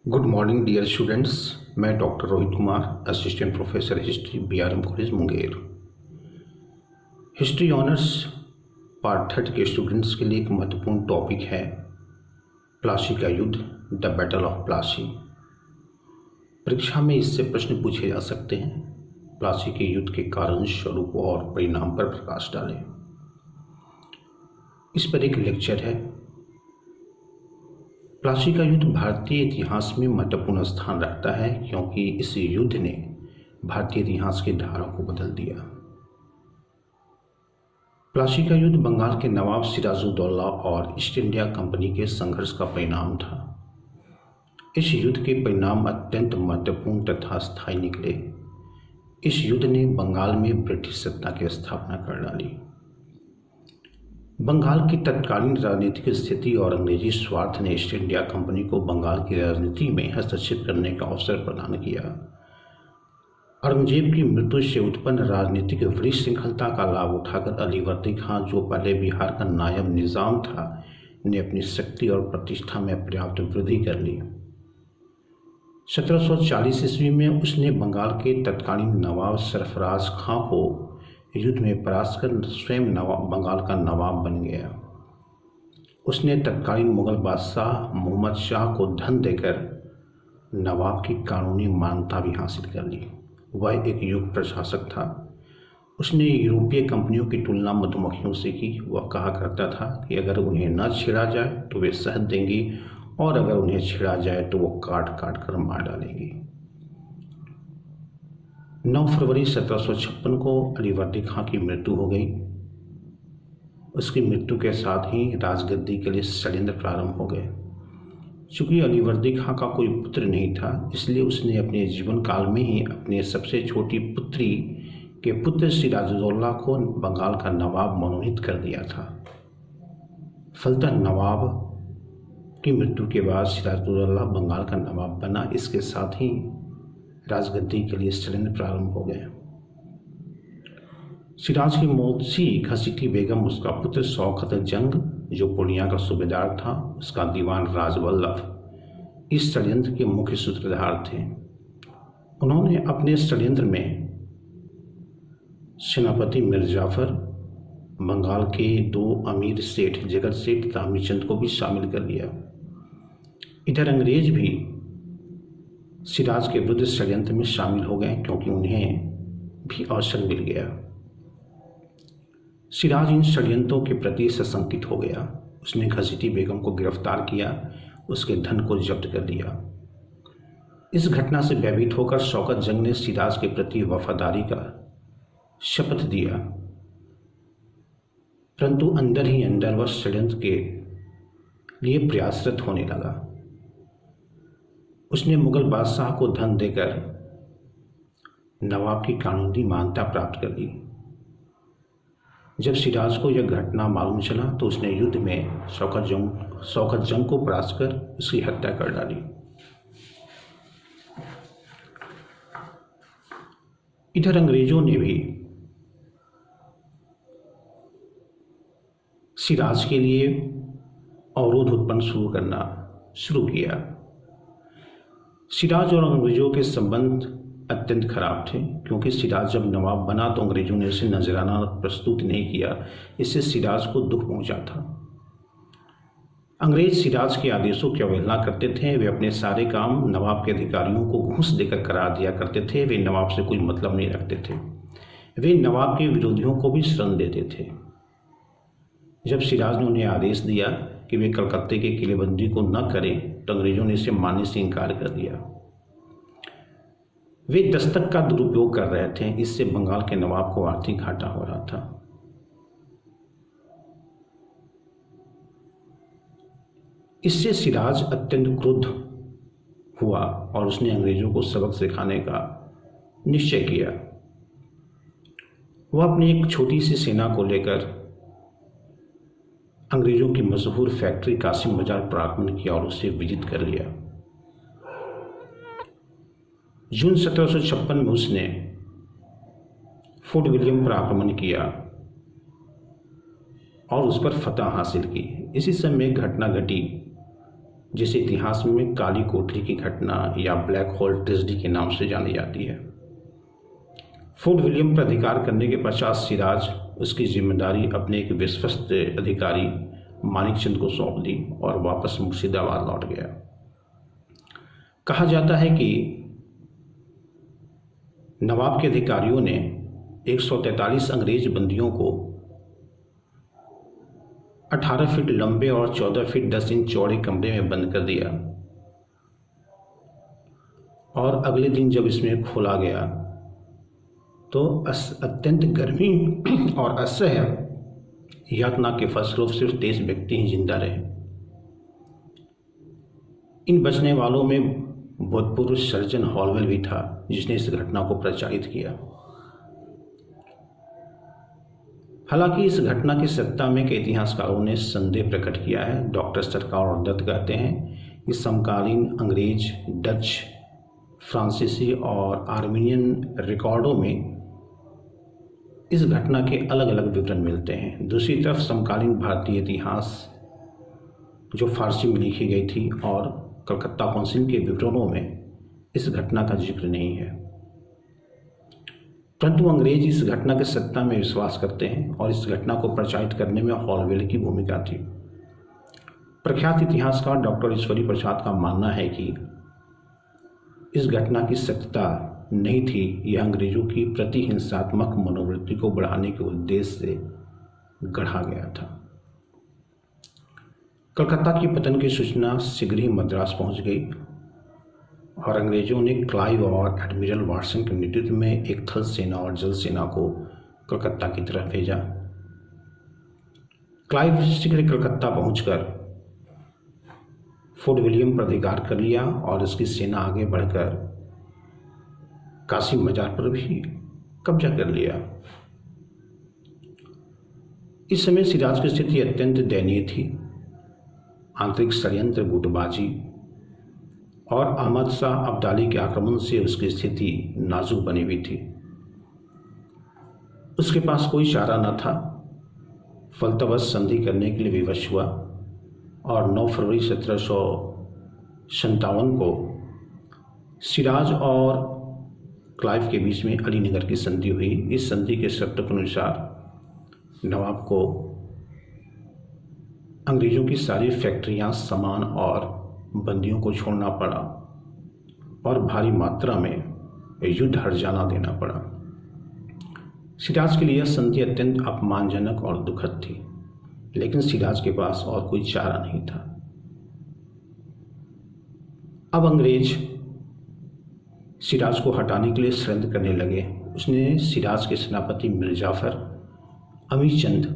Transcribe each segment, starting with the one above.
Good morning dear students. मैं doctor Rohit Kumar, assistant professor history, BRM college Munger. History honours part third के students के लिए एक महत्वपूर्ण टॉपिक है प्लासी का युद्ध, द बैटल ऑफ प्लासी। परीक्षा में इससे प्रश्न पूछे जा सकते हैं। प्लासी के युद्ध के कारण, स्वरूप और परिणाम पर प्रकाश डालें। इस पर एक लेक्चर है। प्लासी का युद्ध भारतीय इतिहास में महत्वपूर्ण स्थान रखता है क्योंकि इस युद्ध ने भारतीय इतिहास की धारा को बदल दिया। प्लासी का युद्ध बंगाल के नवाब सिराजुद्दौला और ईस्ट इंडिया कंपनी के संघर्ष का परिणाम था। इस युद्ध के परिणाम अत्यंत महत्वपूर्ण तथा स्थायी निकले। इस युद्ध ने बंगाल में ब्रिटिश सत्ता की स्थापना कर डाली। बंगाल की तत्कालीन राजनीतिक स्थिति और अंग्रेजी स्वार्थ ने ईस्ट इंडिया कंपनी को बंगाल की राजनीति में हस्तक्षेप करने का अवसर प्रदान किया। औरंगजेब की मृत्यु से उत्पन्न राजनीतिक विशृंखलता का लाभ उठाकर अलीवर्दी खां, जो पहले बिहार का नायब निजाम था, ने अपनी शक्ति और प्रतिष्ठा में पर्याप्त वृद्धि कर ली। 1740 ईस्वी में उसने बंगाल के तत्कालीन नवाब सरफराज खां को युद्ध में परास्त कर स्वयं बंगाल का नवाब बन गया। उसने तत्कालीन मुगल बादशाह मोहम्मद शाह को धन देकर नवाब की कानूनी मान्यता भी हासिल कर ली। वह एक युग प्रशासक था। उसने यूरोपीय कंपनियों की तुलना मधुमक्खियों से की। वह कहा करता था कि अगर उन्हें न छेड़ा जाए तो वे शहद देंगी और अगर उन्हें छेड़ा जाए तो वो काट काट कर मार डालेंगी। 9 फरवरी 1756 को अलीवर्दी खां की मृत्यु हो गई। उसकी मृत्यु के साथ ही राजगद्दी के लिए षड्यंत्र प्रारंभ हो गए। चूँकि अलीवर्दी खां का कोई पुत्र नहीं था, इसलिए उसने अपने जीवन काल में ही अपने सबसे छोटी पुत्री के पुत्र सिराजुद्दौला को बंगाल का नवाब मनोनीत कर दिया था। फलतः नवाब की मृत्यु के बाद सिराजुद्दौला बंगाल का नवाब बना। इसके साथ ही राजगद्दी के लिए षड्यंत्र प्रारंभ हो गए। सिराज की मौत से घसीटी बेगम, उसका पुत्र शौकत जंग, जो पूर्णिया का सूबेदार था, उसका दीवान राजवल्लभ इस षड्यंत्र के मुख्य सूत्रधार थे। उन्होंने अपने षड्यंत्र में सेनापति मिर्जाफर, बंगाल के 2 अमीर सेठ जगत सेठ तामीचंद को भी शामिल कर लिया। इधर अंग्रेज भी सिराज के विरुद्ध षड्यंत्र में शामिल हो गए क्योंकि उन्हें भी अवसर मिल गया। सिराज इन षड्यंत्रों के प्रति सशंकित हो गया। उसने घसीटी बेगम को गिरफ्तार किया, उसके धन को जब्त कर लिया। इस घटना से भयभीत होकर शौकत जंग ने सिराज के प्रति वफादारी का शपथ दिया, परंतु अंदर ही अंदर वह षड्यंत्र के लिए प्रयासरत होने लगा। उसने मुगल बादशाह को धन देकर नवाब की कानूनी मान्यता प्राप्त कर ली। जब सिराज को यह घटना मालूम चला तो उसने युद्ध में शौकत जंग को परास्त कर उसकी हत्या कर डाली। इधर अंग्रेजों ने भी सिराज के लिए अवरोध उत्पन्न करना शुरू किया। सिराज और अंग्रेजों के संबंध अत्यंत खराब थे क्योंकि सिराज जब नवाब बना तो अंग्रेजों ने उसे नजराना प्रस्तुत नहीं किया। इससे सिराज को दुख पहुंचा था। अंग्रेज सिराज के आदेशों की अवहेलना करते थे। वे अपने सारे काम नवाब के अधिकारियों को घूस देकर करा दिया करते थे। वे नवाब से कोई मतलब नहीं रखते थे। वे नवाब के विरोधियों को भी शरण देते थे। जब सिराज ने उन्हें आदेश दिया कि वे कलकत्ते के किलेबंदी को न करें तो अंग्रेजों ने इसे मानने से इनकार कर दिया। वे दस्तक का दुरुपयोग कर रहे थे। इससे बंगाल के नवाब को आर्थिक घाटा हो रहा था। इससे सिराज अत्यंत क्रुद्ध हुआ और उसने अंग्रेजों को सबक सिखाने का निश्चय किया। वह अपनी एक छोटी सी सेना को लेकर अंग्रेजों की मशहूर फैक्ट्री कासिम बाजार पर आक्रमण किया और उसे विजित कर लिया। जून 1756 में उसने फोर्ट विलियम पर आक्रमण किया और उस पर फतह हासिल की। इसी समय एक घटना घटी जिसे इतिहास में काली कोठरी की घटना या ब्लैक होल ट्रेजेडी के नाम से जानी जाती है। फोर्ट विलियम पर अधिकार करने के पश्चात सिराज उसकी जिम्मेदारी अपने एक विश्वस्त अधिकारी मानिकचंद को सौंप दी और वापस मुर्शिदाबाद लौट गया। कहा जाता है कि नवाब के अधिकारियों ने 143 अंग्रेज बंदियों को 18 फीट लंबे और 14 फीट 10 इंच चौड़े कमरे में बंद कर दिया और अगले दिन जब इसमें खोला गया तो अत्यंत गर्मी और असह्य यातना के फलस्वरूप सिर्फ 23 व्यक्ति ही जिंदा रहे। इन बचने वालों में भूतपूर्व सर्जन हॉलवेल भी था, जिसने इस घटना को प्रचारित किया। हालांकि इस घटना की सत्ता में के इतिहासकारों ने संदेह प्रकट किया है। डॉक्टर सरकार और दत्त कहते हैं कि समकालीन अंग्रेज, डच, फ्रांसीसी और आर्मीनियन रिकॉर्डों में इस घटना के अलग अलग विवरण मिलते हैं। दूसरी तरफ समकालीन भारतीय इतिहास जो फारसी में लिखी गई थी और कलकत्ता काउंसिल के विवरणों में इस घटना का जिक्र नहीं है। परंतु अंग्रेज इस घटना के सत्ता में विश्वास करते हैं और इस घटना को प्रचारित करने में हॉलवेल की भूमिका थी। प्रख्यात इतिहासकार डॉक्टर ईश्वरी प्रसाद का मानना है कि इस घटना की सत्यता नहीं थी, यह अंग्रेजों की प्रतिहिंसात्मक मनोवृत्ति को बढ़ाने के उद्देश्य से गढ़ा गया था। कलकत्ता की पतन की सूचना शीघ्र ही मद्रास पहुंच गई और अंग्रेजों ने क्लाइव और एडमिरल वाटसन के नेतृत्व में एक थल सेना और जल सेना को कलकत्ता की तरफ भेजा। क्लाइव शीघ्र कलकत्ता पहुंचकर फोर्ट विलियम पर अधिकार कर लिया और उसकी सेना आगे बढ़कर काशी मजार पर भी कब्जा कर लिया। इस समय सिराज की स्थिति अत्यंत दयनीय थी। आंतरिक षड्यंत्र, गुटबाजी और अहमद शाह अब्दाली के आक्रमण से उसकी स्थिति नाजुक बनी हुई थी। उसके पास कोई चारा न था। फलतवश संधि करने के लिए विवश हुआ और 9 फरवरी 1757 को सिराज और क्लाइव के बीच में अलीनगर की संधि हुई। इस संधि के शर्तों के अनुसार नवाब को अंग्रेज़ों की सारी फैक्ट्रियां, सामान और बंदियों को छोड़ना पड़ा और भारी मात्रा में युद्ध हर्जाना देना पड़ा। सिराज के लिए यह संधि अत्यंत अपमानजनक और दुखद थी, लेकिन सिराज के पास और कोई चारा नहीं था। अब अंग्रेज सिराज को हटाने के लिए षड्यंत्र करने लगे। उसने सिराज के सेनापति मिर्जाफर, अमीर चंद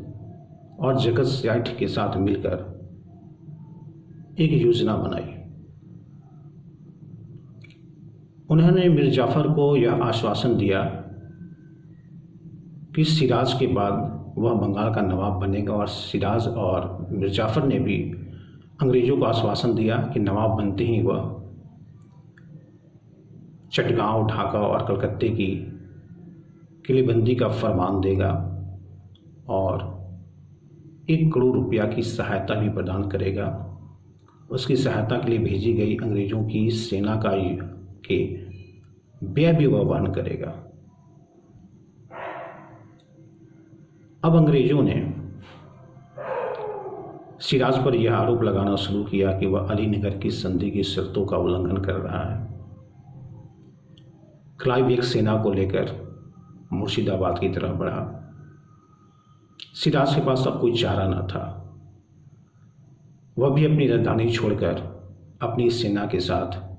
और जगत सेठ के साथ मिलकर एक योजना बनाई। उन्होंने मिर्जाफर को यह आश्वासन दिया कि सिराज के बाद वह बंगाल का नवाब बनेगा और सिराज और मिर्जाफर ने भी अंग्रेज़ों को आश्वासन दिया कि नवाब बनते ही वह चटगांव, ढाका और कलकत्ते की किलेबंदी का फरमान देगा और 1 करोड़ रुपया की सहायता भी प्रदान करेगा। उसकी सहायता के लिए भेजी गई अंग्रेज़ों की सेना का के व्यय भी वह वहन करेगा। अब अंग्रेज़ों ने सिराज पर यह आरोप लगाना शुरू किया कि वह अलीनगर की संधि की शर्तों का उल्लंघन कर रहा है। क्लाइव एक सेना को लेकर मुर्शिदाबाद की तरफ बढ़ा। सिराज के पास अब कोई चारा न था। वह भी अपनी राजधानी छोड़कर अपनी सेना के साथ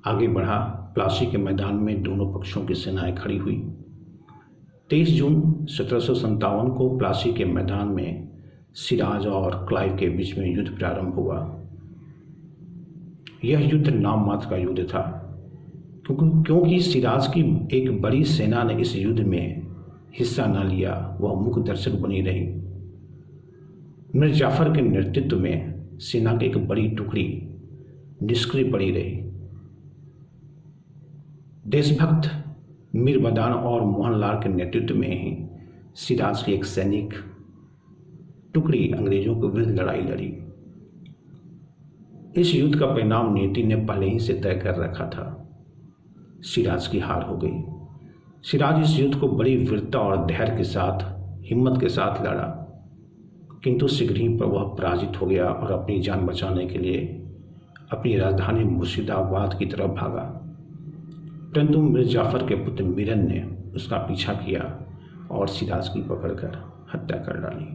आगे बढ़ा। प्लासी के मैदान में दोनों पक्षों की सेनाएं खड़ी हुई। 23 जून 1757 को प्लासी के मैदान में सिराज और क्लाइव के बीच में युद्ध प्रारंभ हुआ। यह युद्ध नाम मात्र का युद्ध था, क्योंकि सिराज की एक बड़ी सेना ने इस युद्ध में हिस्सा न लिया। वह मुख्य दर्शक बनी रही। मिर्जाफर के नेतृत्व में सेना की एक बड़ी टुकड़ी निष्क्रिय पड़ी रही। देशभक्त मीर बदान और मोहनलाल के नेतृत्व में ही सिराज की एक सैनिक टुकड़ी अंग्रेजों के विरुद्ध लड़ाई लड़ी। इस युद्ध का परिणाम नियति ने पहले ही से तय कर रखा था। सिराज की हार हो गई। सिराज इस युद्ध को बड़ी वीरता और धैर्य के साथ, हिम्मत के साथ लड़ा, किंतु शीघ्र ही पर वह पराजित हो गया और अपनी जान बचाने के लिए अपनी राजधानी मुर्शिदाबाद की तरफ भागा। परंतु मीर जाफर के पुत्र मीरन ने उसका पीछा किया और सिराज की पकड़कर हत्या कर डाली।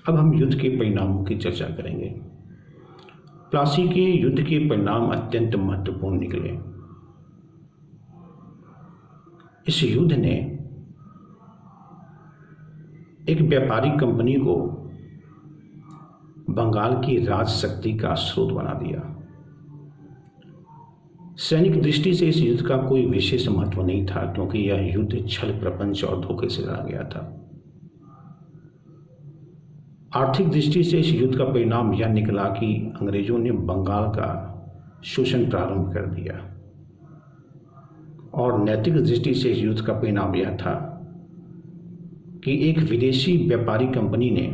अब हम युद्ध के परिणामों की चर्चा करेंगे। प्लासी के युद्ध के परिणाम अत्यंत महत्वपूर्ण निकले। इस युद्ध ने एक व्यापारिक कंपनी को बंगाल की राजशक्ति का स्रोत बना दिया। सैनिक दृष्टि से इस युद्ध का कोई विशेष महत्व नहीं था, क्योंकि यह युद्ध छल, प्रपंच और धोखे से लड़ा गया था। आर्थिक दृष्टि से इस युद्ध का परिणाम यह निकला कि अंग्रेजों ने बंगाल का शोषण प्रारंभ कर दिया, और नैतिक दृष्टि से इस युद्ध का परिणाम यह था कि एक विदेशी व्यापारी कंपनी ने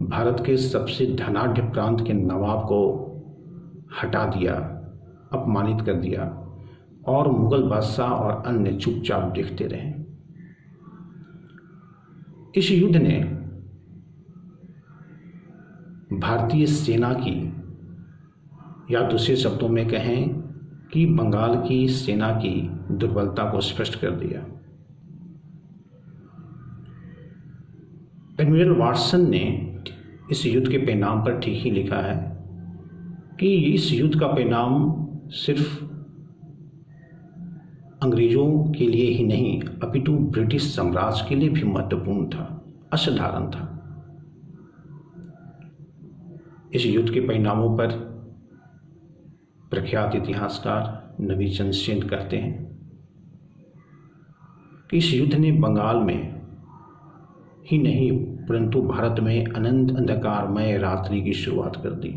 भारत के सबसे धनाढ्य प्रांत के नवाब को हटा दिया, अपमानित कर दिया, और मुगल बादशाह और अन्य चुपचाप देखते रहे। इस युद्ध ने भारतीय सेना की, या दूसरे शब्दों में कहें कि बंगाल की सेना की दुर्बलता को स्पष्ट कर दिया। एडमिरल वाटसन ने इस युद्ध के परिणाम पर ठीक ही लिखा है कि इस युद्ध का परिणाम सिर्फ अंग्रेजों के लिए ही नहीं, अपितु ब्रिटिश साम्राज्य के लिए भी महत्वपूर्ण था, असाधारण था। इस युद्ध के परिणामों पर प्रख्यात इतिहासकार नवीचंद सेन कहते हैं कि इस युद्ध ने बंगाल में ही नहीं, परंतु भारत में अनंत अंधकारमय रात्रि की शुरुआत कर दी।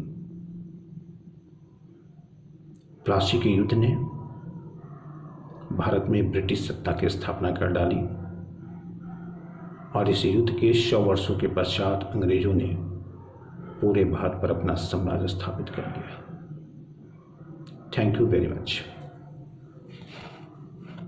प्लासी के युद्ध ने भारत में ब्रिटिश सत्ता की स्थापना कर डाली, और इस युद्ध के 100 वर्षों के पश्चात अंग्रेजों ने पूरे भारत पर अपना साम्राज्य स्थापित कर दिया। Thank you very much.